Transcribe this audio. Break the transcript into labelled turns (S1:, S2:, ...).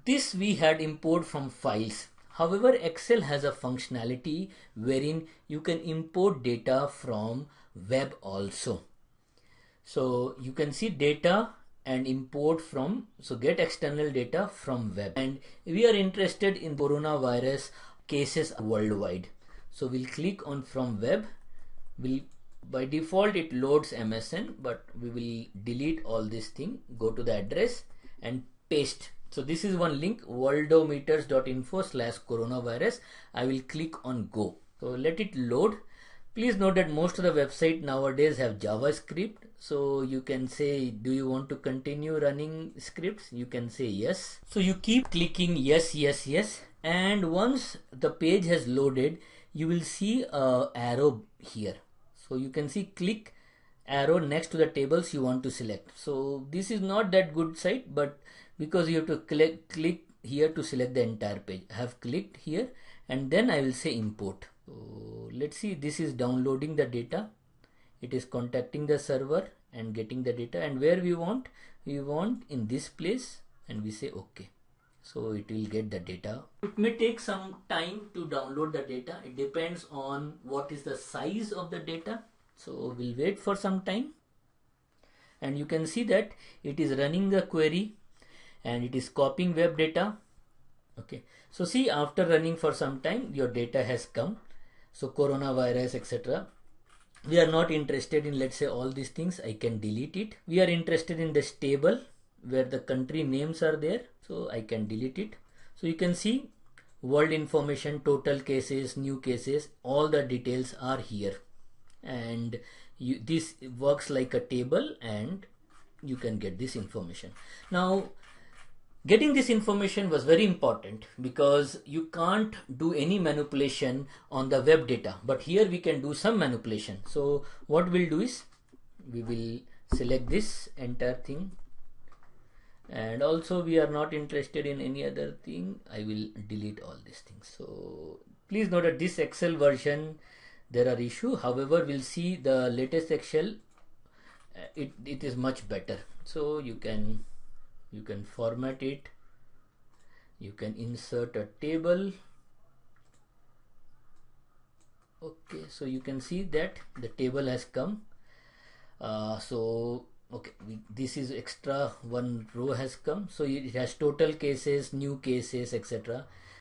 S1: this we had import from files. However, Excel has a functionality wherein you can import data from web also. So you can see data and import from, so get external data from web, and we are interested in coronavirus cases worldwide. So we'll click on from web. By default it loads MSN, but we will delete all this thing, go to the address and paste. So this is one link, worldometers.info/coronavirus. I will click on go. So let it load. Please note that most of the website nowadays have JavaScript. So you can say, do you want to continue running scripts? You can say yes. So you keep clicking yes, yes, yes. And once the page has loaded, you will see a arrow here. So you can see click arrow next to the tables you want to select. So this is not that good site, but because you have to click here to select the entire page. I have clicked here and then I will say import. So let's see, this is downloading the data. It is contacting the server and getting the data, and where we want in this place, and we say okay. So it will get the data. It may take some time to download the data. It depends on what is the size of the data. So we'll wait for some time, and you can see that it is running the query and it is copying web data. Okay, so see, after running for some time your data has come. So coronavirus, etc. We are not interested in, let's say, all these things. I can delete it. We are interested in this table where the country names are there, so I can delete it. So you can see world information, total cases, new cases, all the details are here, and this works like a table and you can get this information. Now getting this information was very important because you can't do any manipulation on the web data, but here we can do some manipulation. So what we'll do is we will select this entire thing, and also we are not interested in any other thing. I will delete all these things. So please note that this Excel version there are issues. However, we'll see the latest Excel. It is much better. So you can format it, you can insert a table. Okay, so you can see that the table has come. So okay, this is extra, one row has come, so it has total cases, new cases, etc.